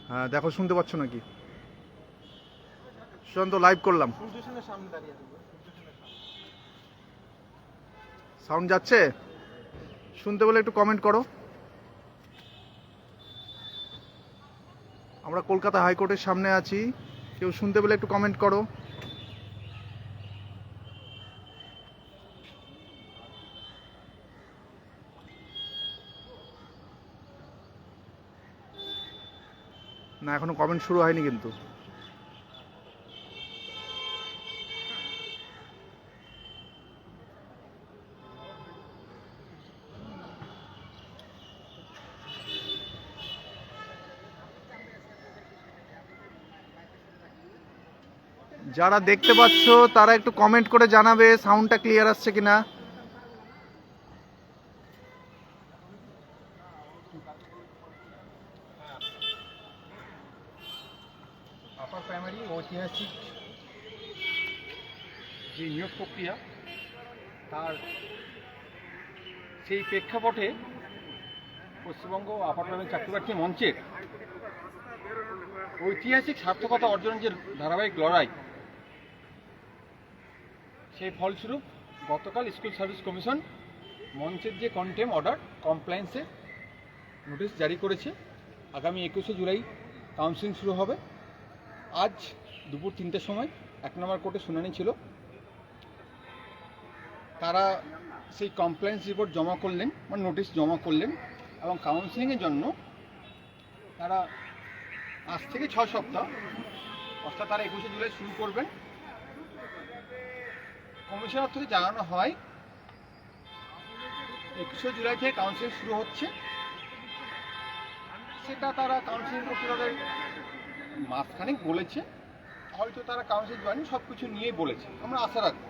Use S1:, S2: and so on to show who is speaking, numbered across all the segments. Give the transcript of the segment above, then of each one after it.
S1: হ্যাঁ দেখো শুনতে পাচ্ছ নাকি? সুশান্ত লাইভ করলাম। সাউন্ড যাচ্ছে? শুনতে বলে একটু কমেন্ট করো। আমরা কলকাতা হাইকোর্টের সামনে আছি, কেউ শুনতে পেলে একটু কমেন্ট করো। না এখনো কমেন্ট শুরু হয়নি কিন্তু। যারা দেখতে পাচ্ছ তারা একটু কমেন্ট করে জানাবে সাউন্ডটা ক্লিয়ার আসছে কিনা।
S2: আপার প্রাইমারি ঐতিহাসিক যে নিয়োগ প্রক্রিয়া, তার সেই প্রেক্ষাপটে পশ্চিমবঙ্গ আপার প্রাইমারি চাকরিপ্রার্থী মঞ্চের ঐতিহাসিক সার্থকতা অর্জনের যে ধারাবাহিক লড়াই, সেই ফলস্বরূপ গতকাল স্কুল সার্ভিস কমিশন মঞ্চের যে কন্টেম অর্ডার কমপ্লায়েন্সে নোটিশ জারি করেছে। আগামী 21শে জুলাই কাউন্সিলিং শুরু হবে। আজ দুপুর 3টার সময় 1 নম্বর কোর্টে শুনানি ছিল। তারা সেই কমপ্লায়েন্স রিপোর্ট জমা করলেন, মানে নোটিশ জমা করলেন, এবং কাউন্সিলিংয়ের জন্য তারা আজ থেকে 6 সপ্তাহ, অর্থাৎ তারা 21শে জুলাই শুরু করবেন। কমিশনার থেকে জানানো হয় 21শে জুলাই থেকে কাউন্সিলিং শুরু হচ্ছে। সেটা তারা কাউন্সিলিং প্রক্রিয়ার মাঝখানে বলেছে, হয়তো তারা কাউন্সিলিং জয়েন সব কিছু নিয়েই বলেছে। আমরা আশা রাখব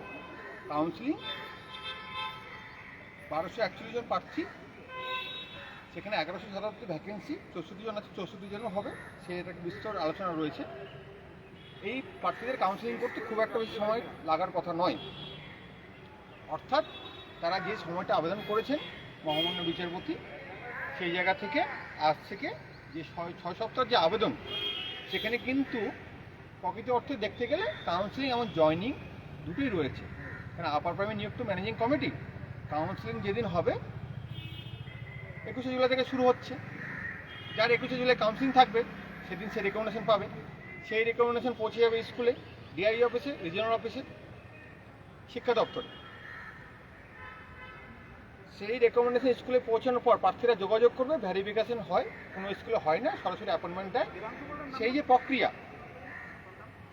S2: কাউন্সিলিং 1241 জন প্রার্থী, সেখানে 1177 ভ্যাকেন্সি, 64 জন আছে, 64 জনও হবে, সেটা বিস্তর আলোচনা রয়েছে। এই প্রার্থীদের কাউন্সিলিং করতে খুব একটা বেশি সময় লাগার কথা নয়। অর্থাৎ তারা যে সময়টা আবেদন করেছেন মহামান্য বিচারপতি, সেই জায়গা থেকে আজ থেকে যে 6 সপ্তাহের যে আবেদন, সেখানে কিন্তু প্রকৃত অর্থে দেখতে গেলে কাউন্সিলিং এবং জয়নিং দুটোই রয়েছে। কারণ আপার প্রাইমারি নিয়োগ ম্যানেজিং কমিটি, কাউন্সিলিং যেদিন হবে 21শে জুলাই থেকে শুরু হচ্ছে। যার 21শে জুলাই কাউন্সিলিং থাকবে সেদিন সে রেকমেন্ডেশন পাবে। সেই রেকমেন্ডেশন পৌঁছে যাবে স্কুলে, ডিআই অফিসে, রিজিওনাল অফিসে, শিক্ষা দপ্তরে। সেই রেকমেন্ডেশন স্কুলে পৌঁছানোর পর প্রার্থীরা যোগাযোগ করবে, ভেরিফিকেশন হয়, কোনো স্কুলে হয় না, সরাসরি অ্যাপয়েন্টমেন্ট দেয়। সেই যে প্রক্রিয়া,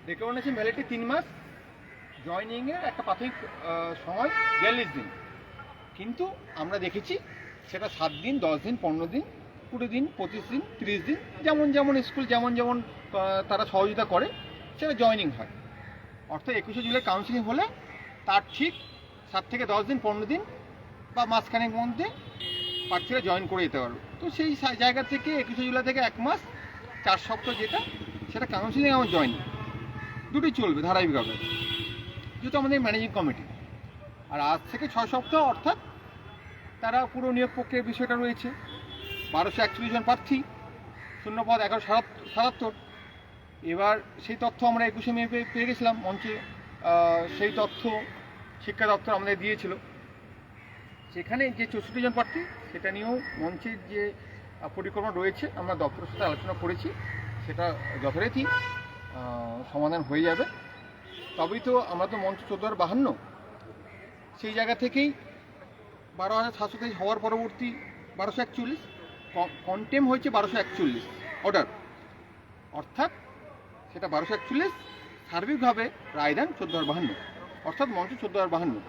S2: রেকমেন্ডেশন ভ্যালিডিটি 3 মাস, জয়নিংয়ের একটা প্রাথমিক সময় 42 দিন। কিন্তু আমরা দেখেছি সেটা 7 দিন, 10 দিন, 15 দিন, 20 দিন, 25 দিন, 30 দিন, যেমন যেমন স্কুল যেমন তারা সহযোগিতা করে সেটা জয়নিং হয়। অর্থাৎ 21শে জুলাই কাউন্সিলিং হলে তার ঠিক 7 থেকে 10 দিন, 15 দিন বা মাঝখানের মধ্যে প্রার্থীরা জয়েন করে যেতে পারবে। তো সেই জায়গা থেকে 21শে জুলাই থেকে 1 মাস 4 সপ্তাহ যেটা, সেটা কাউন্সিলিং এবং জয়েনিং দুটোই চলবে ধারাবাহিকভাবে, যেহেতু আমাদের ম্যানেজিং কমিটি। আর আজ থেকে 6 সপ্তাহ, অর্থাৎ তারা পুরো নিয়োগ প্রক্রিয়ার বিষয়টা রয়েছে। 1241 জন প্রার্থী, শূন্যপদ 1177। এবার সেই তথ্য আমরা 21শে মে পেয়ে গেছিলাম মঞ্চে। সেই তথ্য শিক্ষা দপ্তর আমাদের দিয়েছিল। সেখানে যে 64 জন প্রার্থী, সেটা নিয়েও মঞ্চের যে পরিকল্পনা রয়েছে আমরা দপ্তরের সাথে আলোচনা করেছি, সেটা যথারীতি সমাধান হয়ে যাবে। তবেই তো আমরা তো মঞ্চ 14,052, সেই জায়গা থেকেই 12,723 হওয়ার পরবর্তী 1241, কন্টেম হয়েছে 1241 অর্ডার, অর্থাৎ সেটা 1241 সার্বিকভাবে রায়দান 14,052, অর্থাৎ মঞ্চ 14,052।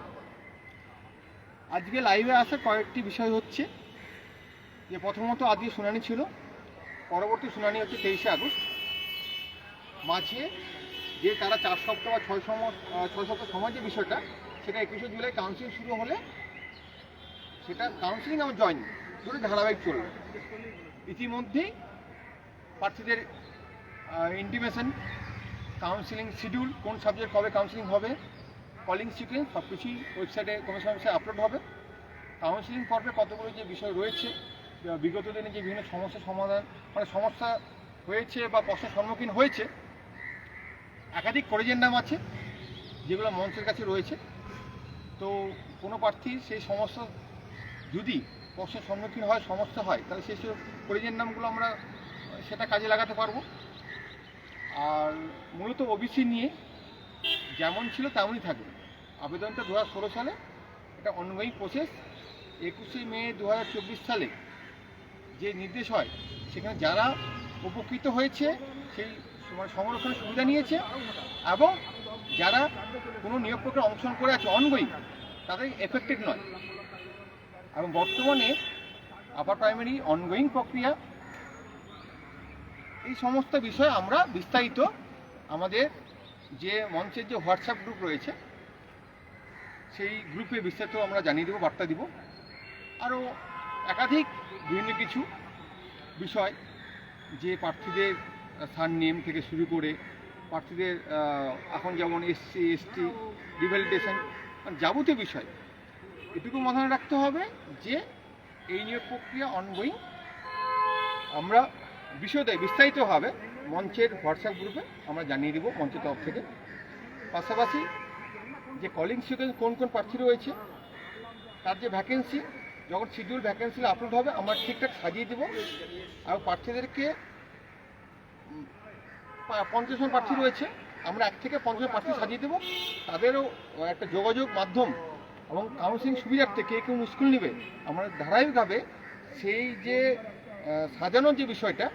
S2: আজকে লাইভে আসা কয়েকটি বিষয় হচ্ছে যে প্রথমত আজকে শুনানি ছিল, পরবর্তী শুনানি হচ্ছে 23শে আগস্ট। মাঝে যে তারা 4 সপ্তাহ বা 6 সপ্তাহ সময় যে বিষয়টা, সেটা 21শে জুলাই কাউন্সিলিং শুরু হলে সেটা কাউন্সিলিং এবং জয়েনিং দুটো ধারাবাহিক চলবে। ইতিমধ্যেই প্রার্থীদের ইন্টিমেশন, কাউন্সিলিং শিডিউল, কোন সাবজেক্ট কবে কাউন্সিলিং হবে, কলিং সিকোয়েন্স সব কিছুই ওয়েবসাইটে কমিশন ওয়েবসাইটে আপলোড হবে। কাউন্সিলিং পর্বে কতগুলো যে বিষয় রয়েছে, বিগত দিনে যে বিভিন্ন সমস্যা সমাধান, মানে সমস্যা হয়েছে বা প্রশ্নের সম্মুখীন হয়েছে, একাধিক কলেজের নাম আছে যেগুলো মঞ্চের কাছে রয়েছে। তো কোনো প্রার্থী সেই সমস্যা যদি প্রশ্নের সম্মুখীন হয়, সমস্যা হয়, তাহলে সেই সব কলেজের নামগুলো আমরা সেটা কাজে লাগাতে পারবো। আর মূলত ওবিসি নিয়ে যেমন ছিল তেমনই থাকবে। আবেদনটা 2016 সালে, এটা অনগোয়িং প্রসেস। 21শে মে 2024 সালে যে নির্দেশ হয় সেখানে যারা উপকৃত হয়েছে সেই সংরক্ষণের সুবিধা নিয়েছে এবং যারা কোনো নিয়োগ প্রক্রিয়া অংশগ্রহণ করে আছে অনগোয়িং, তাদের এফেক্টেড নয়। এবং বর্তমানে আপার প্রাইমারি অনগোয়িং প্রক্রিয়া, এই সমস্ত বিষয় আমরা বিস্তারিত আমাদের যে মঞ্চের যে হোয়াটসঅ্যাপ গ্রুপ রয়েছে সেই গ্রুপে বিস্তারিত আমরা জানিয়ে দেবো, বার্তা দিব। আরও একাধিক বিভিন্ন কিছু বিষয়, যে প্রার্থীদের সারনেম থেকে শুরু করে প্রার্থীদের এখন যেমন এসসি এসটি রিভ্যালিডেশন, যাবতীয় বিষয় এটুকু মাথায় রাখতে হবে যে এই নিয়োগ প্রক্রিয়া অনগোয়িং। আমরা বিষয়টা বিস্তারিতভাবে মঞ্চের হোয়াটসঅ্যাপ গ্রুপে আমরা জানিয়ে দেবো মঞ্চের তরফ থেকে। পাশাপাশি যে কলিং সিকোয়েন্স কোন কোন প্রার্থী রয়েছে, তার যে ভ্যাকেন্সি, যখন শিডিউল ভ্যাকেন্সি আপলোড হবে আমরা ঠিকঠাক সাজিয়ে দেবো। আর প্রার্থীদেরকে 50 জন প্রার্থী রয়েছে, আমরা 1 থেকে 50 জন প্রার্থী সাজিয়ে দেবো। তাদেরও একটা যোগাযোগ মাধ্যম এবং কাউন্সিলিং সুবিধার্থে কে কোন স্কুল নেবে, আমরা ধারাবাহিকভাবে সেই যে সাজানোর যে বিষয়টা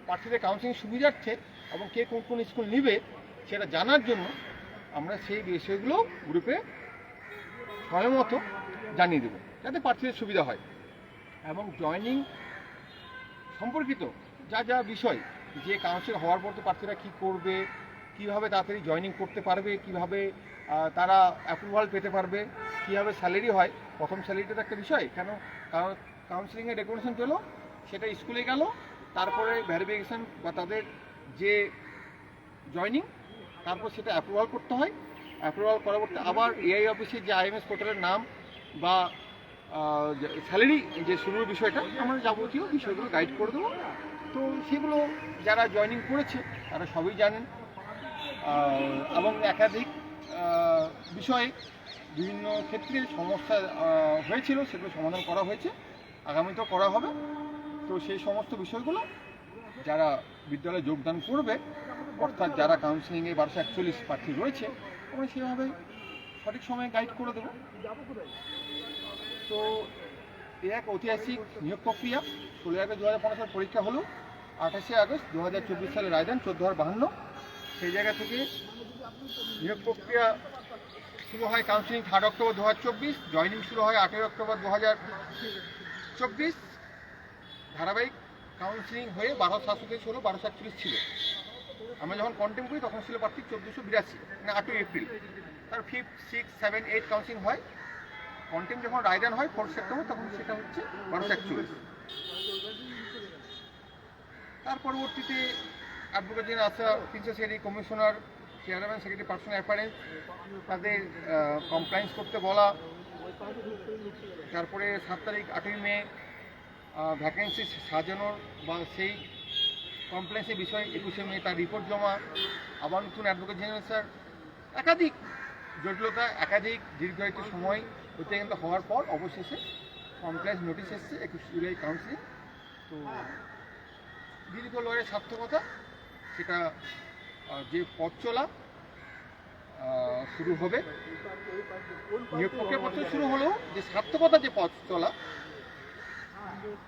S2: প্রার্থীদের কাউন্সিলিং সুবিধার্থে এবং কে কোন কোন স্কুল নেবে সেটা জানার জন্য আমরা সেই বিষয়গুলো গ্রুপে সময়মতো জানিয়ে দেবো, যাতে প্রার্থীদের সুবিধা হয়। এবং জয়েনিং সম্পর্কিত যা যা বিষয়, যে কাউন্সিল হওয়ার পর তো প্রার্থীরা কী করবে, কীভাবে তাড়াতাড়ি জয়েনিং করতে পারবে, কীভাবে তারা অ্যাপ্রুভাল পেতে পারবে, কীভাবে স্যালারি হয়। প্রথম স্যালারিটা তো একটা বিষয়, কেন কাউন্সিলিংয়ে রেকমেন্ডেশন পেলো, সেটা স্কুলে গেল, তারপরে ভেরিফিকেশান বা তাদের যে জয়েনিং, তারপর সেটা অ্যাপ্রুভাল করতে হয়। অ্যাপ্রুভাল পরবর্তী আবার এআই অফিসের যে আইএমএস পোর্টালের নাম বা স্যালারি যে শুরুর বিষয়টা আমরা যাবতীয় বিষয়গুলো গাইড করে দেবো। তো সেগুলো যারা জয়েনিং করেছে তারা সবই জানেন। এবং একাধিক বিষয়ে বিভিন্ন ক্ষেত্রে সমস্যা হয়েছিল, সেগুলো সমাধান করা হয়েছে, আগামীতেও করা হবে। তো সেই সমস্ত বিষয়গুলো যারা বিদ্যালয়ে যোগদান করবে, অর্থাৎ যারা কাউন্সিলিংয়ে 1241 প্রার্থী রয়েছে, আমরা সেভাবে সঠিক সময়ে গাইড করে দেবো। তো এ এক ঐতিহাসিক নিয়োগ প্রক্রিয়া। 16 আগস্ট 2015 সালে পরীক্ষা হলো, 28শে আগস্ট 2024 সালে রায়দান 1452। সেই জায়গা থেকে নিয়োগ প্রক্রিয়া শুরু হয়। কাউন্সিলিং 3 অক্টোবর 2024, জয়েনিং শুরু হয় 8 অক্টোবর 2024। ধারাবাহিক কাউন্সিলিং হয়ে 1247 হলো, 1247 ছিল। আমরা যখন কন্টেম্প করি তখন ছিল প্রার্থী 1482, মানে 8 এপ্রিল। তার 5, 6, 7, 8 কাউন্সিলিং হয়। কন্টেম্প যখন রায়দান হয় 4 সেপ্টেম্বর, তখন সেটা হচ্ছে 1241। তার পরবর্তীতে অ্যাডভোকেট জেনারেল আসা, princess secretary, commissioner, chairman, secretary personal affairs, তাদের কমপ্লায়েন্স করতে বলা। তারপরে 7 তারিখ 8ই মে ভ্যাকেন্সি সাজানোর বা সেই কমপ্লেন্সের বিষয়ে 21শে মে তার রিপোর্ট জমা। আবার নতুন অ্যাডভোকেট জেনারেল স্যার, একাধিক জটিলতা, একাধিক দীর্ঘায়িত সময় অতিক্রান্ত হওয়ার পর অবশেষে কমপ্লেন্স নোটিশ এসছে 21 জুলাই কাউন্সিলিং। তো দীর্ঘ লড়াইয়ের সার্থকতা, সেটা যে পথ চলা শুরু হবে, নিয়োগ প্রক্রিয়া পথ শুরু হলেও যে সার্থকতা যে পথ চলা,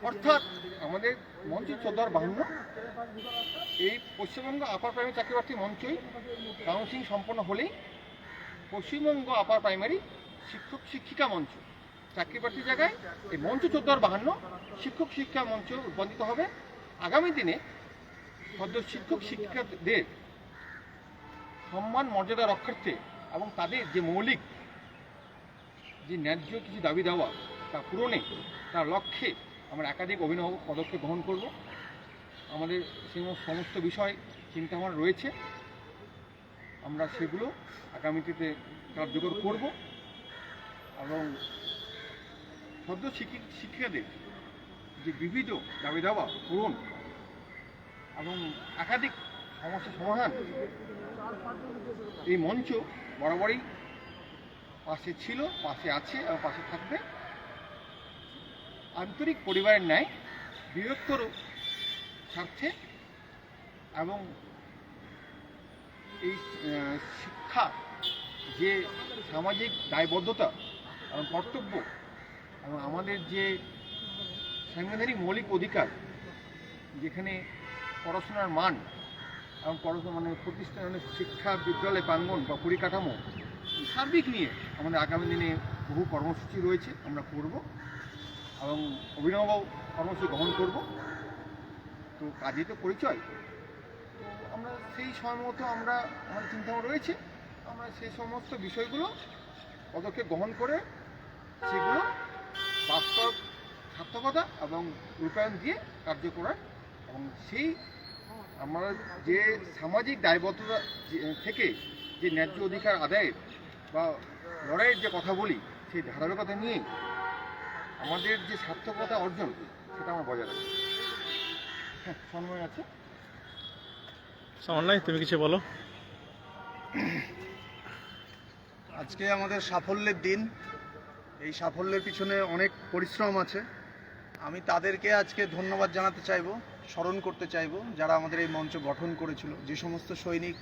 S2: অর্থাৎ আমাদের মঞ্চ 1452 এই পশ্চিমবঙ্গ আপার প্রাইমারি চাকরি প্রার্থী মঞ্চই কাউন্সিলিং সম্পন্ন হলেই পশ্চিমবঙ্গ আপার প্রাইমারি শিক্ষক শিক্ষিকা মঞ্চ চাকরি প্রার্থীর জায়গায় এই মঞ্চ 1452 শিক্ষক শিক্ষা মঞ্চ রূপান্তরিত হবে। আগামী দিনে সদ্য শিক্ষক শিক্ষিকাদের সম্মান মর্যাদা রক্ষার্থে এবং তাদের যে মৌলিক যে ন্যায্য কিছু দাবি দেওয়া তা পূরণে, তার লক্ষ্যে আমরা একাধিক অভিনব পদক্ষেপ গ্রহণ করব। আমাদের সেই সমস্ত বিষয় চিন্তাভাবনা রয়েছে, আমরা সেগুলো আগামীতে কার্যকর করব এবং সদ্য শিক্ষিকাদের যে বিবিধ দাবি দেওয়া পূরণ, এবং একাধিক সমস্যার সমাধান এই মঞ্চ বরাবরই পাশে ছিল, পাশে আছে এবং পাশে থাকবে। আন্তরিক পরিবারের ন্যায় বৃহত্তর স্বার্থে এবং এই শিক্ষা যে সামাজিক দায়বদ্ধতা এবং কর্তব্য এবং আমাদের যে সাংবিধানিক মৌলিক অধিকার, যেখানে পড়াশোনার মান এবং পড়াশোনা প্রতিষ্ঠানের শিক্ষা বিদ্যালয় প্রাঙ্গণ বা পরিকাঠামো সার্বিক নিয়ে আমাদের আগামী দিনে বহু কর্মসূচি রয়েছে, আমরা করব এবং অভিনব কর্মসূচি গ্রহণ করব। তো কাজেই তো পরিচয়, তো আমরা সেই সময় মতো আমাদের চিন্তাভাবনা রয়েছে, আমরা সেই সমস্ত বিষয়গুলো পদক্ষেপ গ্রহণ করে সেগুলো বাস্তব সার্থকতা এবং রূপায়ণ দিয়ে কার্য করার এবং সেই আমরা যে সামাজিক দায়বদ্ধতা থেকে যে ন্যায্য অধিকার আদায়ের বা লড়াইয়ের যে কথা বলি, সেই ধারাবাহিকতা নিয়েই আমাদের যে সার্থকতা অর্জন সেটা আমরা বজায় রাখি। হ্যাঁ, সময় আছে।
S3: সমন্বয়, তুমি কিছু বলো।
S1: আজকে আমাদের সাফল্যের দিন। এই সাফল্যের পিছনে অনেক পরিশ্রম আছে। আমি তাদেরকে আজকে ধন্যবাদ জানাতে চাইবো, স্মরণ করতে চাইবো যারা আমাদের এই মঞ্চ গঠন করেছিল। যে সমস্ত সৈনিক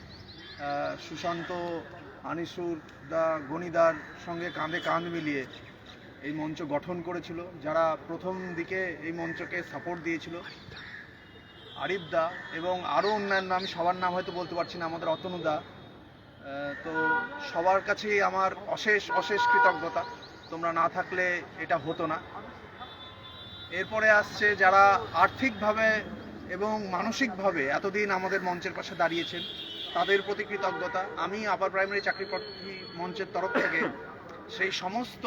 S1: সুশান্ত, আনিসুর দা, গণিদার সঙ্গে কাঁধে কাঁধ মিলিয়ে এই মঞ্চ গঠন করেছিল, যারা প্রথম দিকে এই মঞ্চকে সাপোর্ট দিয়েছিল, আরিফ দা এবং আরও অন্যান্য, আমি সবার নাম হয়তো বলতে পারছি না, আমাদের অতনু দা। তো সবার কাছেই আমার অশেষ অশেষ কৃতজ্ঞতা। তোমরা না থাকলে এটা হতো না। এরপরে আসছে যারা আর্থিকভাবে এবং মানসিকভাবে এতদিন আমাদের মঞ্চের পাশে দাঁড়িয়েছেন, তাদের প্রতি কৃতজ্ঞতা। আমি আপার প্রাইমারি চাকরি প্রার্থী মঞ্চের তরফ থেকে সেই সমস্ত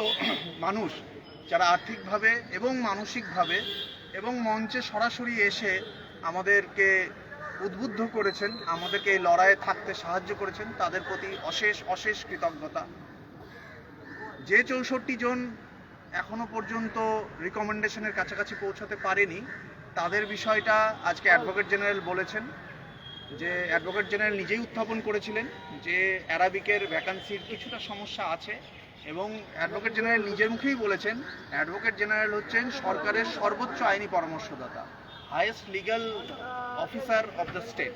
S1: মানুষ যারা আর্থিকভাবে এবং মানসিকভাবে এবং মঞ্চে সরাসরি এসে আমাদেরকে উদ্বুদ্ধ করেছেন, আমাদেরকে এই লড়াইয়ে থাকতে সাহায্য করেছেন, তাদের প্রতি অশেষ অশেষ কৃতজ্ঞতা। যে 64 জন এখনো পর্যন্ত রিকমেন্ডেশনের কাছাকাছি পৌঁছাতে পারেনি, তাদের বিষয়টা আজকে অ্যাডভোকেট জেনারেল বলেছেন। যে অ্যাডভোকেট জেনারেল নিজেই উত্থাপন করেছিলেন যে অ্যারাবিকের ভ্যাকান্সির কিছুটা সমস্যা আছে, এবং অ্যাডভোকেট জেনারেল নিজের মুখেই বলেছেন, অ্যাডভোকেট জেনারেল হচ্ছেন সরকারের সর্বোচ্চ আইনি পরামর্শদাতা, highest legal officer of the state.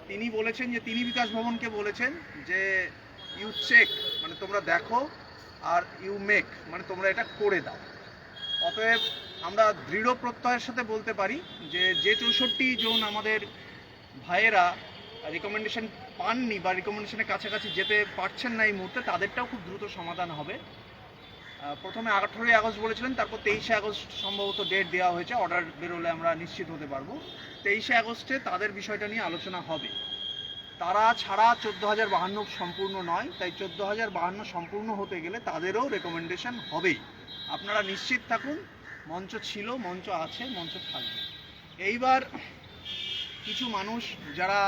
S1: তিনি বলেছেন যে তিনি বিকাশ ভবনকে বলেছেন যে ইউ চেক, মানে তোমরা দেখো, আর ইউ মেক, মানে তোমরা এটা করে দাও। অতএব আমরা দৃঢ় প্রত্যয়ের সাথে বলতে পারি যে 64 জন আমাদের ভাইয়েরা রিকমেন্ডেশন পাননি বা রিকমেন্ডেশনের কাছাকাছি যেতে পারছেন না এই মুহূর্তে, তাদেরটাও খুব দ্রুত সমাধান হবে। প্রথমে 18ই আগস্ট বলেছিলেন, তারপর 23শে আগস্ট সম্ভবত ডেট দেওয়া হয়েছে, অর্ডার বেরোলে আমরা নিশ্চিত হতে পারবো। 23শে আগস্টে তাদের বিষয়টা নিয়ে আলোচনা হবে। তারা ছাড়া 14,052 সম্পূর্ণ নয়, তাই 14,052 সম্পূর্ণ হতে গেলে তাদেরও রেকমেন্ডেশন হবেই। আপনারা নিশ্চিত থাকুন, মঞ্চ ছিল, মঞ্চ আছে, মঞ্চ থাকবে। এইবার কিছু মানুষ যারা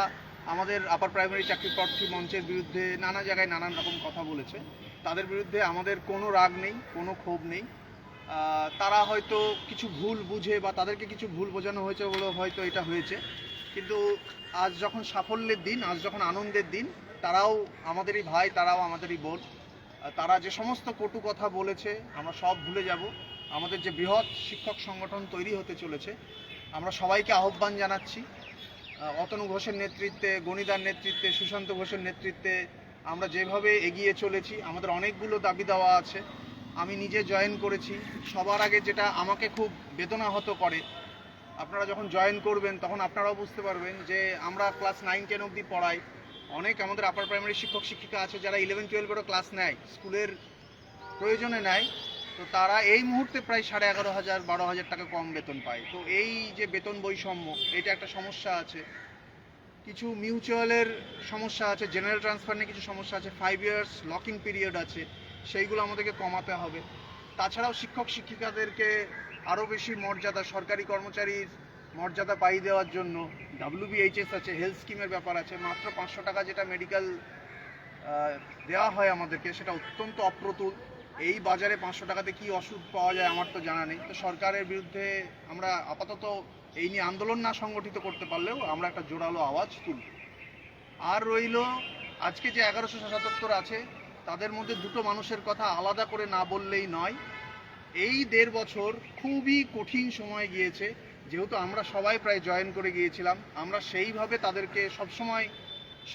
S1: আমাদের আপার প্রাইমারি চাকরি প্রার্থী মঞ্চের বিরুদ্ধে নানা জায়গায় নানান রকম কথা বলেছে, তাদের বিরুদ্ধে আমাদের কোনো রাগ নেই, কোনো ক্ষোভ নেই। তারা হয়তো কিছু ভুল বুঝে বা তাদেরকে কিছু ভুল বোঝানো হয়েছে বলে হয়তো এটা হয়েছে, কিন্তু আজ যখন সাফল্যের দিন, আজ যখন আনন্দের দিন, তারাও আমাদেরই ভাই, তারাও আমাদেরই বোন। তারা যে সমস্ত কটু কথা বলেছে আমরা সব ভুলে যাব। আমাদের যে বৃহৎ শিক্ষক সংগঠন তৈরি হতে চলেছে, আমরা সবাইকে আহ্বান জানাচ্ছি, অতনু ঘোষের নেতৃত্বে, গণিদার নেতৃত্বে, সুশান্ত ঘোষের নেতৃত্বে আমরা যেভাবে এগিয়ে চলেছি, আমাদের অনেকগুলো দাবি দেওয়া আছে। আমি নিজে জয়েন করেছি। সবার আগে যেটা আমাকে খুব বেদনাহত করে, আপনারা যখন জয়েন করবেন তখন আপনারাও বুঝতে পারবেন যে আমরা ক্লাস 9-10 অবধি পড়াই। অনেক আমাদের আপার প্রাইমারি শিক্ষক শিক্ষিকা আছে যারা 11-12এরও ক্লাস নেয়, স্কুলের প্রয়োজনে নেয়। তো তারা এই মুহূর্তে প্রায় 11,500-12,000 টাকা কম বেতন পায়। তো এই যে বেতন বৈষম্য, এটা একটা সমস্যা আছে। কিছু মিউচুয়ালের সমস্যা আছে, জেনারেল ট্রান্সফার নিয়ে কিছু সমস্যা আছে, 5 ইয়ার্স লকিং পিরিয়ড আছে, সেইগুলো আমাদেরকে কমাতে হবে। তাছাড়াও শিক্ষক শিক্ষিকাদেরকে আরও বেশি মর্যাদা, সরকারি কর্মচারীর মর্যাদা পাইয়ে দেওয়ার জন্য WBHS আছে, হেলথ স্কিমের ব্যাপার আছে। মাত্র 500 টাকা যেটা মেডিকেল দেওয়া হয় আমাদেরকে, সেটা অত্যন্ত অপ্রতুল। এই বাজারে 500 টাকাতে কী ওষুধ পাওয়া যায় আমার তো জানা নেই। তো সরকারের বিরুদ্ধে আমরা আপাতত এই নিয়ে আন্দোলন না সংগঠিত করতে পারলেও আমরা একটা জোরালো আওয়াজ তুলব। আর রইল আজকে যে 1177 আছে, তাদের মধ্যে দুটো মানুষের কথা আলাদা করে না বললেই নয়। এই 1.5 বছর খুবই কঠিন সময় গিয়েছে, যেহেতু আমরা সবাই প্রায় জয়েন করে গিয়েছিলাম। আমরা সেইভাবে তাদেরকে সবসময়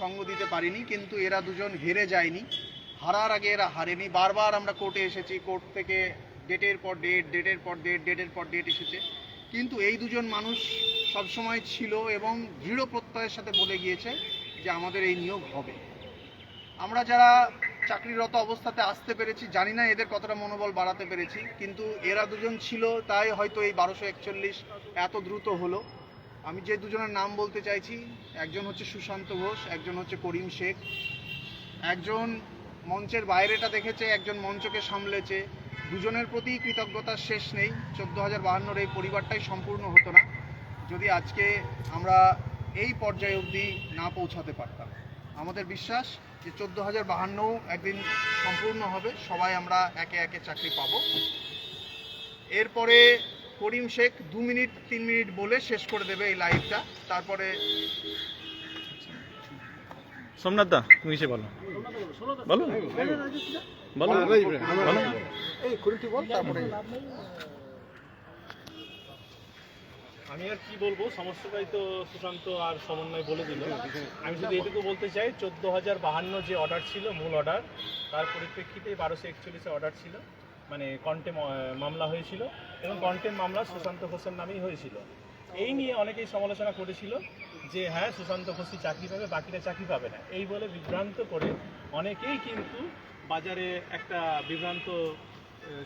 S1: সঙ্গ দিতে পারিনি, কিন্তু এরা দুজন হেরে যায়নি। হারার আগে এরা হারেনি। বারবার আমরা কোর্টে এসেছি, কোর্ট থেকে ডেটের পর ডেট, ডেটের পর ডেট, ডেটের পর ডেট এসেছে, কিন্তু এই দুজন মানুষ সবসময় ছিল এবং দৃঢ় প্রত্যয়ের সাথে বলে গিয়েছে যে আমাদের এই নিয়োগ হবে। আমরা যারা চাকরিরত অবস্থাতে আসতে পেরেছি, জানি না এদের কতটা মনোবল বাড়াতে পেরেছি, কিন্তু এরা দুজন ছিল তাই হয়তো এই 1241 এত দ্রুত হলো। আমি যে দুজনের নাম বলতে চাইছি, একজন হচ্ছে সুশান্ত ঘোষ, একজন হচ্ছে করিম শেখ। একজন মঞ্চের বাইরেটা দেখেছে, একজন মঞ্চকে সামলেছে। দুজনের প্রতি কৃতজ্ঞতার শেষ নেই। 14,052 এই পরিবারটাই সম্পূর্ণ হতো না যদি আজকে আমরা এই পর্যায়ে অবধি না পৌঁছাতে পারতাম। আমাদের বিশ্বাস যে 14,052 একদিন সম্পূর্ণ হবে, সবাই আমরা একে একে চাকরি পাবো। এরপরে করিম শেখ 2 মিনিট 3 মিনিট বলে শেষ করে দেবে এই লাইভটা, তারপরে
S3: সোমনাথ দা তুমি এসে বলো বলো বলো বলো।
S2: এই করিমটি বল, তারপরে
S4: আমি আর কি বলবো, সমস্তটাই তো সুশান্ত আর সমন্বয় বলে দিল। আমি শুধু এটুকু বলতে চাই, 14,052 যে অর্ডার ছিল মূল অর্ডার, তার পরিপ্রেক্ষিতে 1241 অর্ডার ছিল, মানে কন্টেম মামলা হয়েছিল এবং কন্টেম মামলা সুশান্ত ঘোষের নামেই হয়েছিল। এই নিয়ে অনেকেই সমালোচনা করেছিল যে হ্যাঁ সুশান্ত ঘোষই চাকরি পাবে, বাকিরা চাকরি পাবে না, এই বলে বিভ্রান্ত করে অনেকেই কিন্তু বাজারে একটা বিভ্রান্ত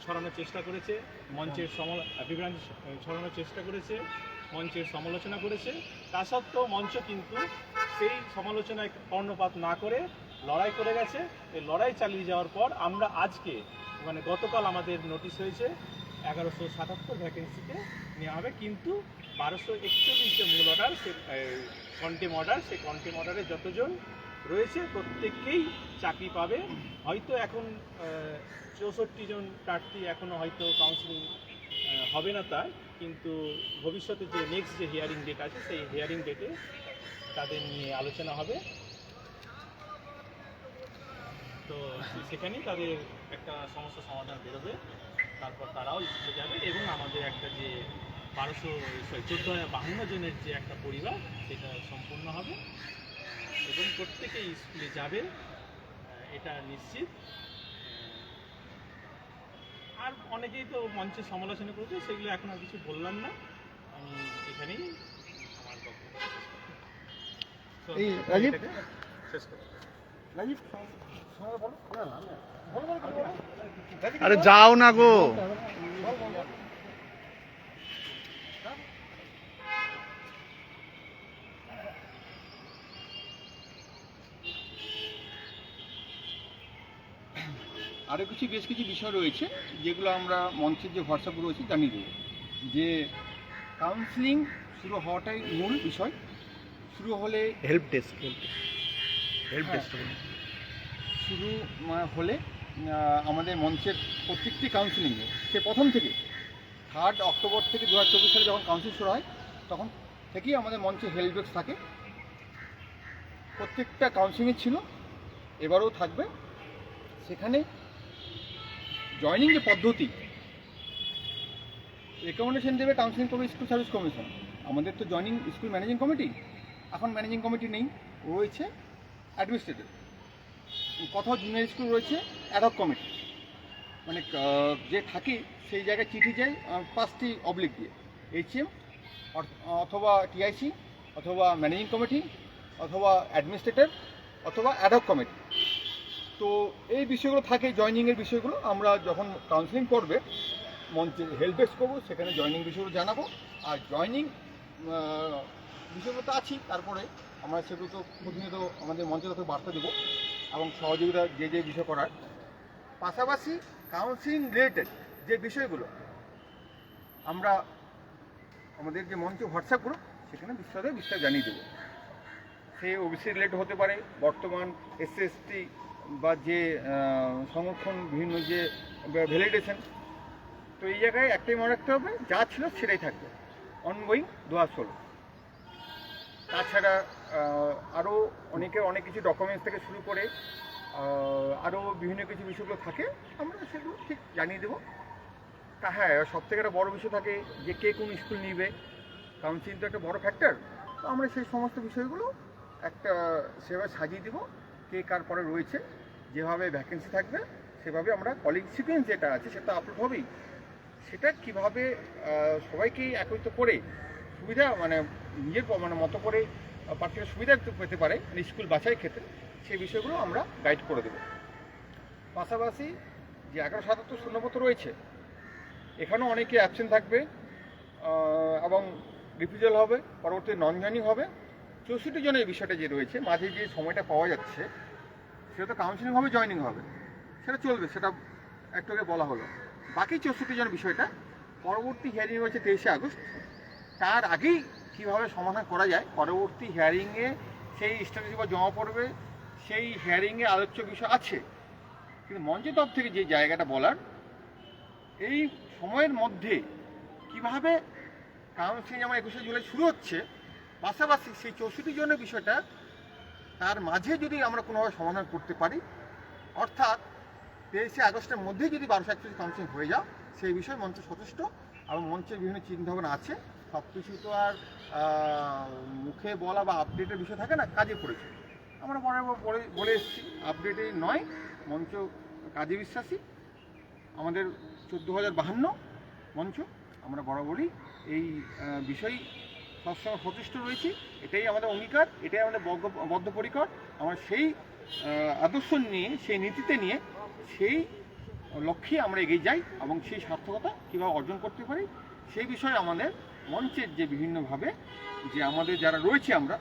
S4: ছড়ানোর চেষ্টা করেছে, মঞ্চের বিভ্রান্তি ছড়ানোর চেষ্টা করেছে, মঞ্চের সমালোচনা করেছে। তা সত্ত্বেও মঞ্চ কিন্তু সেই সমালোচনায় কর্ণপাত না করে লড়াই করে গেছে। এই লড়াই চালিয়ে যাওয়ার পর আমরা আজকে, মানে গতকাল আমাদের নোটিশ হয়েছে 1177 ভ্যাকেন্সিতে নেওয়া হবে, কিন্তু 1241 যে মূল অর্ডার, সে কন্টেম অর্ডার, সেই কন্টেম অর্ডারে যতজন রয়েছে প্রত্যেককেই চাকরি পাবে। হয়তো এখন 64 জন প্রার্থী এখনও হয়তো কাউন্সিলিং হবে না তার, কিন্তু ভবিষ্যতে যে নেক্সট যে হিয়ারিং ডেট আছে সেই হিয়ারিং ডেটে তাদের নিয়ে আলোচনা হবে। তো সেখানেই তাদের একটা সমস্যা সমাধান বেরোবে, তারপর তারাও স্কুলে যাবে এবং আমাদের একটা যে 14,052 জনের যে একটা পরিবার, সেটা সম্পূর্ণ হবে এবং প্রত্যেকেই স্কুলে যাবে, এটা নিশ্চিত। আর অনেকেই তো মঞ্চে সমালোচনা করেছে, সেগুলো এখন আর কিছু বললাম না, আমি এখানেই আমার বক্তব্য
S2: এই রাজীব
S4: শেষ করছি।
S2: রাজীব বলো,
S1: আরে যাও না গো।
S2: আরও বেশ কিছু বিষয় রয়েছে যেগুলো আমরা মঞ্চের যে হোয়াটসঅ্যাপ রয়েছে জানিয়ে দেবো। যে কাউন্সিলিং শুরু হওয়াটাই মূল বিষয়। শুরু হলে
S1: হেল্প ডেস্ক
S2: শুরু হলে আমাদের মঞ্চের প্রত্যেকটি কাউন্সিলিংয়ে সে প্রথম থেকে 3 অক্টোবর থেকে 2024 সালে যখন কাউন্সিল শুরু হয় তখন থেকেই আমাদের মঞ্চে হেল্প ডেস্ক থাকে। প্রত্যেকটা কাউন্সিলিংয়ে ছিল, এবারেও থাকবে। সেখানে জয়নিং যে পদ্ধতি, রেকমেন্ডেশন দেবে কাউন্সিলিং করবে স্কুল সার্ভিস কমিশন। আমাদের তো জয়নিং স্কুল ম্যানেজিং কমিটি, এখন ম্যানেজিং কমিটি নেই, রয়েছে অ্যাডমিনিস্ট্রেটিভ। কোথাও জুনিয়র স্কুল রয়েছে অ্যাডহক কমিটি, মানে যে থাকে সেই জায়গায় চিঠি যায় 5টি অবলিক দিয়ে, HM অথবা TIC অথবা ম্যানেজিং কমিটি অথবা অ্যাডমিনিস্ট্রেটর অথবা অ্যাডহক কমিটি। তো এই বিষয়গুলো থাকে, জয়নিংয়ের বিষয়গুলো আমরা যখন কাউন্সিলিং করবে মঞ্চে হেল্প ডেস্ক করবো, সেখানে জয়নিং বিষয়গুলো জানাবো। আর জয়নিং বিষয়গুলো তো আছি, তারপরে আমরা সেগুলো তো প্রতিনিয়ত আমাদের মঞ্চে তত বার্তা দেবো এবং সহযোগিতা যে যে বিষয় করার পাশাপাশি কাউন্সিলিং রিলেটেড যে বিষয়গুলো আমরা আমাদের যে মঞ্চ হোয়াটসঅ্যাপ গ্রুপ, সেখানে বিস্তার জানিয়ে দেবো। সে ওবিসি রিলেটেড হতে পারে, বর্তমান SC/ST বা যে সংরক্ষণ বিভিন্ন যে ভ্যালিডেশন। তো এই জায়গায় একটাই মনে রাখতে হবে, যা ছিল সেটাই থাকবে। অনগোয়িং 2016। তাছাড়া আরও অনেক কিছু ডকুমেন্টস থেকে শুরু করে আরও বিভিন্ন কিছু বিষয়গুলো থাকে, আমরা সেগুলো ঠিক জানিয়ে দেবো। তা হ্যাঁ, সব থেকে একটা বড়ো বিষয় থাকে যে কে কোন স্কুল নিবে, কাউন্সিলিং তো একটা বড় ফ্যাক্টর। তো আমরা সেই সমস্ত বিষয়গুলো একটা সেভাবে সাজিয়ে দেবো, কে কার পরে রয়েছে, যেভাবে ভ্যাকেন্সি থাকবে সেভাবে আমরা কলিং সিকোয়েন্স যেটা আছে সেটা আপলোড হবেই। সেটা কীভাবে সবাইকেই একত্রিত করে সুবিধা মানে নিজের মানে মতো করে প্রার্থীরা সুবিধা পেতে পারে স্কুল বাছাই ক্ষেত্রে, সেই বিষয়গুলো আমরা গাইড করে দেবো। পাশাপাশি যে 1177 শূন্যপত্র রয়েছে, এখানেও অনেকে অ্যাবসেন্ট থাকবে এবং রিফিউজাল হবে, পরবর্তী নন জয়নিং হবে। 64 জনের বিষয়টা যে রয়েছে, মাঝে যে সময়টা পাওয়া যাচ্ছে সেটা তো কাউন্সিলিং হবে, জয়নিং হবে, সেটা চলবে, সেটা একটু আগে বলা হলো। বাকি 64 জনের বিষয়টা পরবর্তী হিয়ারিং রয়েছে 23শে আগস্ট, তার আগেই কীভাবে সমাধান করা যায়, পরবর্তী হিয়ারিংয়ে সেই স্ট্র্যাটেজি বা জমা পড়বে, সেই হিয়ারিংয়ে আলোচ্য বিষয় আছে। কিন্তু মঞ্চের তরফ থেকে যে জায়গাটা বলার, এই সময়ের মধ্যে কিভাবে কাউন্সিলিং যেমন 21শে জুলাই শুরু হচ্ছে, পাশাপাশি সেই 64 জনের বিষয়টা তার মাঝে যদি আমরা কোনোভাবে সমাধান করতে পারি, অর্থাৎ 23শে আগস্টের মধ্যেই যদি 1241 কাউন্সিলিং হয়ে যাও, সেই বিষয়ে মঞ্চ সচেষ্ট এবং মঞ্চের বিভিন্ন চিন্তাভাবনা আছে। সব কিছু তো আর মুখে বলা বা আপডেটের বিষয় থাকে না, কাজে পড়েছে। আমরা বলে এসেছি, আপডেটে নয়, মঞ্চ কাজে বিশ্বাসী। আমাদের 14,052 মঞ্চ, আমরা বরাবরই এই বিষয় সবসময় সচেষ্ট রয়েছি। এটাই আমাদের অঙ্গীকার, এটাই আমাদের বদ্ধপরিকর। আমরা সেই আদর্শ নিয়ে, সেই নীতিতে নিয়ে, সেই লক্ষ্যে আমরা এগিয়ে যাই এবং সেই সার্থকতা কীভাবে অর্জন করতে পারি সেই বিষয়ে আমাদের মঞ্চের যে বিভিন্নভাবে যে আমাদের যারা রয়েছে, আমরা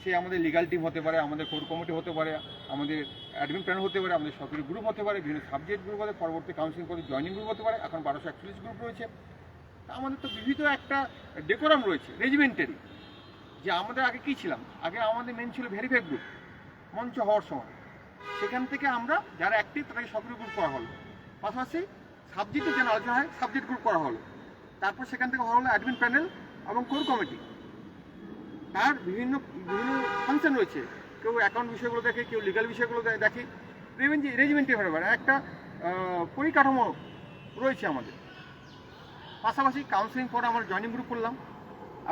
S2: সে আমাদের লিগাল টিম হতে পারে, আমাদের কোর কমিটি হতে পারে, আমাদের অ্যাডমিন প্যানেল হতে পারে, আমাদের সরকারি গ্রুপ হতে পারে, বিভিন্ন সাবজেক্ট গ্রুপ হতে, পরবর্তী কাউন্সিলিং করে জয়নিং গ্রুপ হতে পারে, এখন 1241 গ্রুপ রয়েছে। আমাদের তো বিবিধ একটা ডেকোরাম রয়েছে রেজিমেন্টারি, যে আমাদের আগে কী ছিলাম, আগে আমাদের মেন ছিল ভেরিফাই গ্রুপ মঞ্চ হওয়ার সময়। সেখান থেকে আমরা যারা অ্যাক্টিভ তাদেরকে সক্রিয় গ্রুপ করা হলো, পাশাপাশি সাবজেক্টে যেন আলোচনা হয় সাবজেক্ট গ্রুপ করা হলো। তারপর সেখান থেকে হওয়া হলো অ্যাডমিন প্যানেল এবং কোর কমিটি। তার বিভিন্ন ফাংশন রয়েছে, কেউ অ্যাকাউন্ট বিষয়গুলো দেখে, কেউ লিগাল বিষয়গুলো দেখে, রেজিমেন্টারি ব্যাপার একটা পরিকাঠামো রয়েছে আমাদের। পাশাপাশি কাউন্সিলিং পরে আমরা জয়নিং গ্রুপ করলাম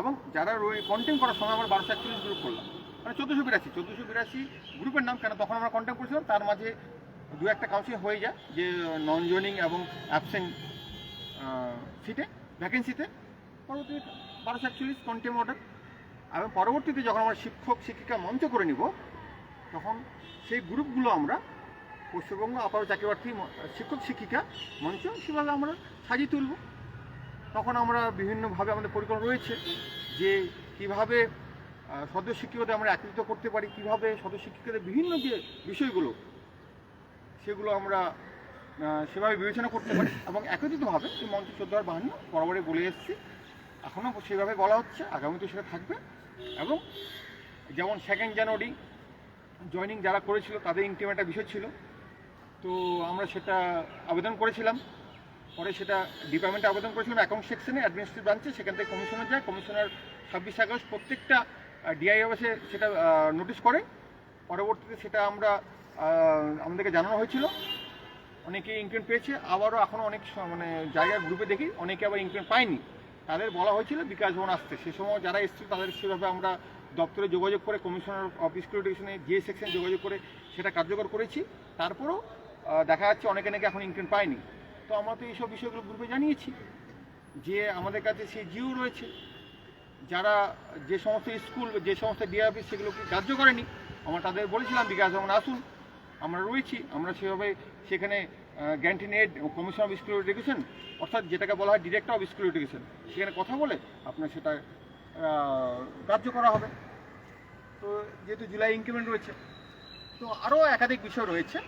S2: এবং যারা কন্টেন্ট করার সময় আমরা 1241 গ্রুপ করলাম, মানে 1482 গ্রুপের নাম। কেন তখন আমরা কন্টেন্ট করেছিলাম, তার মাঝে দু একটা কাউন্সিলিং হয়ে যায় যে নন জয়নিং এবং অ্যাবসেন্ট সিটে, ভ্যাকেন্সিতে। পরবর্তীতে 1241 কন্টেম্প অর্ডার, এবং পরবর্তীতে যখন আমরা শিক্ষক শিক্ষিকা মঞ্চ করে নিব, তখন সেই গ্রুপগুলো আমরা পশ্চিমবঙ্গ আপার চাকরি প্রার্থী শিক্ষক শিক্ষিকা মঞ্চ সেভাবে আমরা সাজিয়ে তুলব। তখন আমরা বিভিন্নভাবে আমাদের পরিকল্পনা রয়েছে যে কীভাবে সদস্য শিক্ষকদের আমরা একত্রিত করতে পারি, কীভাবে সদস্য শিক্ষকদের বিভিন্ন যে বিষয়গুলো সেগুলো আমরা সেভাবে বিবেচনা করতে পারি এবং একত্রিতভাবে এই মঞ্চ 14,052 বরাবরই বলে এসেছি, এখনও সেভাবে বলা হচ্ছে, আগামীতে সেটা থাকবে। এবং যেমন 2 জানুয়ারি জয়নিং যারা করেছিল তাদের ইন্টিমেট বিষয় ছিল, তো আমরা সেটা আবেদন করেছিলাম, পরে সেটা ডিপার্টমেন্টে আবেদন করেছিলাম অ্যাকাউন্ট সেকশনে, অ্যাডমিনিস্ট্রেটিভ ব্রাঞ্চে, সেখান থেকে কমিশনার যায়, কমিশনার 26 আগস্ট প্রত্যেকটা ডিআই অফিসে সেটা নোটিশ করে। পরবর্তীতে সেটা আমরা আমাদেরকে জানানো হয়েছিল, অনেকে ইনক্রিমেন্ট পেয়েছে, আবারও এখনও অনেক মানে জায়গায় গ্রুপে দেখি অনেকে আবার ইনক্রিমেন্ট পায়নি। তাদের বলা হয়েছিল বিকাশ ভবন আসতে, সে সময় যারা এসেছিল তাদের সেভাবে আমরা দপ্তরে যোগাযোগ করে, কমিশনার অফ স্কুল এডুকেশনে যে সেকশনে যোগাযোগ করে সেটা কার্যকর করেছি। তারপরেও দেখা যাচ্ছে অনেকে নাকি এখন ইনক্রিমেন্ট পায়নি। তো আমরা তো এইসব বিষয়গুলো গ্রুপে জানিয়েছি যে আমাদের কাছে সেই জিও রয়েছে, যারা যে সমস্ত স্কুল, যে সমস্ত ডিআই অফিস সেগুলোকে কার্য করেনি, আমরা তাদের বলেছিলাম বিকাশ ভবন আসুন, আমরা রয়েছি। আমরা সেভাবে সেখানে grant in aid commission of school education, অর্থাৎ যেটাকে বলা হয় ডিরেক্টর অফ স্কুল এডুকেশন, সেখানে কথা বলে আপনার সেটা কার্য করা হবে। তো যেহেতু জুলাই ইনক্রিমেন্ট রয়েছে, তো আরও একাধিক বিষয় রয়েছে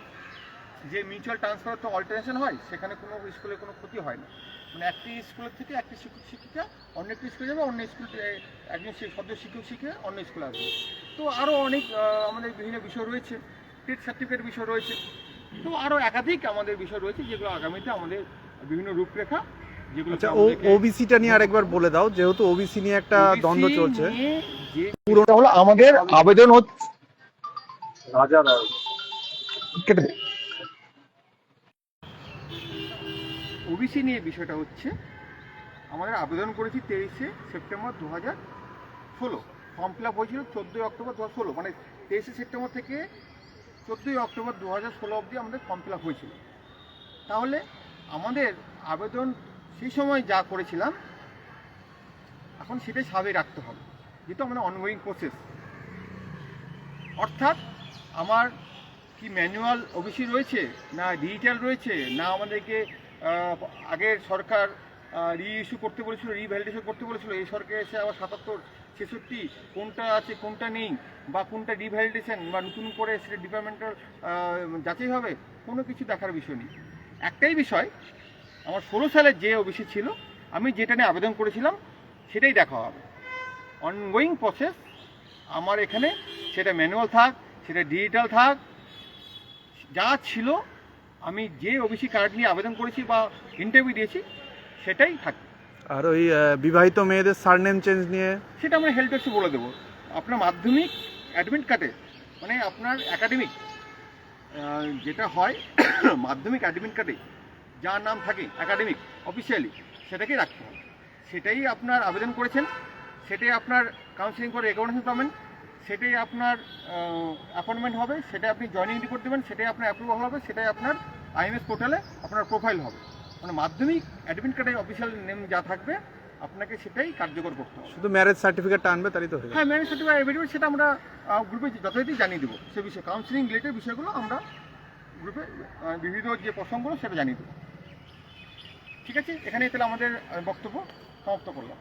S2: যে মিউচুয়াল ট্রান্সফার তো অল্টারেশন হয়, সেখানে কোনো স্কুলে কোনো ক্ষতি হয় না, মানে একটি স্কুলের থেকে একটি শিক্ষক শিক্ষিকা অন্য একটি স্কুলে যাবে, অন্য স্কুলে একজন সদস্য শিক্ষক শিক্ষিকা অন্য স্কুলে আসবে। তো আরও অনেক আমাদের বিভিন্ন বিষয় রয়েছে, টেট সার্টিফিকেট বিষয় রয়েছে, তো আরও একাধিক আমাদের বিষয় রয়েছে যেগুলো আগামীতে আমাদের বিভিন্ন রূপরেখা যেগুলো
S1: আচ্ছা, ওবিসিটা নিয়ে আরেকবার বলে দাও, যেহেতু ওবিসি নিয়ে একটা দ্বন্দ্ব চলছে।
S2: পুরোটা হলো আমাদের আবেদন হচ্ছে কেটে দে। ওবিসি নিয়ে বিষয়টা হচ্ছে আমাদের আবেদন করেছি 23শে সেপ্টেম্বর 2016, ফর্ম ফিল আপ হয়েছিল 14ই অক্টোবর 2016, মানে 23শে সেপ্টেম্বর থেকে 14ই অক্টোবর 2016 অবধি আমাদের ফর্ম ফিল আপ হয়েছিল। তাহলে আমাদের আবেদন সেই সময় যা করেছিলাম এখন সেটাই স্বাভাবিক রাখতে হবে, যেহেতু আমাদের অনগোয়িং প্রসেস। অর্থাৎ আমার কি ম্যানুয়াল ওবিসি রয়েছে, না ডিজিটাল রয়েছে, না আমাদেরকে আগের সরকার রিইস্যু করতে বলেছিল, রিভ্যালিডেশন করতে বলেছিল, এই সরকার এসে আবার 77, 66 কোনটা আছে কোনটা নেই, বা কোনটা রিভ্যালিডেশন বা নতুন করে সেটা ডিপার্টমেন্টাল যাচাই হবে, কোনো কিছু দেখার বিষয় নেই। একটাই বিষয়, আমার 16 সালের যে ওবিসি ছিল আমি যেটা নিয়ে আবেদন করেছিলাম সেটাই দেখা হবে। অনগোয়িং প্রসেস আমার এখানে, সেটা ম্যানুয়াল থাক, সেটা ডিজিটাল থাক, যা ছিল আমি যে ওবিসি কার্ড নিয়ে আবেদন করেছি বা ইন্টারভিউ দিয়েছি সেটাই থাকবে।
S1: আর ওই বিবাহিত মেয়েদের সারনেম চেঞ্জ নিয়ে
S2: সেটা আমরা হেল্প ডেস্কে বলে দেবো। আপনার মাধ্যমিক অ্যাডমিট কার্ডে, মানে আপনার একাডেমিক যেটা হয় মাধ্যমিক অ্যাডমিট কার্ডে যার নাম থাকে একাডেমিক অফিসিয়ালি, সেটাকেই রাখতে হবে। সেটাই আপনার আবেদন করেছেন, সেটাই আপনার কাউন্সিলিং করে রেকমেন্ডেশন পাবেন, সেটাই আপনার অ্যাপয়েন্টমেন্ট হবে, সেটাই আপনি জয়েনিং রিপোর্ট দেবেন, সেটাই আপনার অ্যাপ্রুভাল হবে, সেটাই আপনার আইএমএস পোর্টালে আপনার প্রোফাইল হবে। মানে মাধ্যমিক অ্যাডমিট কার্ডে অফিসিয়াল নেম যা থাকবে আপনাকে সেটাই কার্যকর করতে হবে।
S1: শুধু ম্যারেজ সার্টিফিকেটটা আনবে তারই তো হয়ে যাবে।
S2: হ্যাঁ, ম্যারেজ সার্টিফিকেট এফিডেভিট সেটা আমরা গ্রুপে যথারীতি জানিয়ে দেবো। সে বিষয়ে কাউন্সিলিং রিলেটেড বিষয়গুলো আমরা গ্রুপে বিবিধ যে প্রসঙ্গগুলো সেটা জানিয়ে দেবো। ঠিক আছে, এখানেই তাহলে আমাদের বক্তব্য সমাপ্ত করলাম।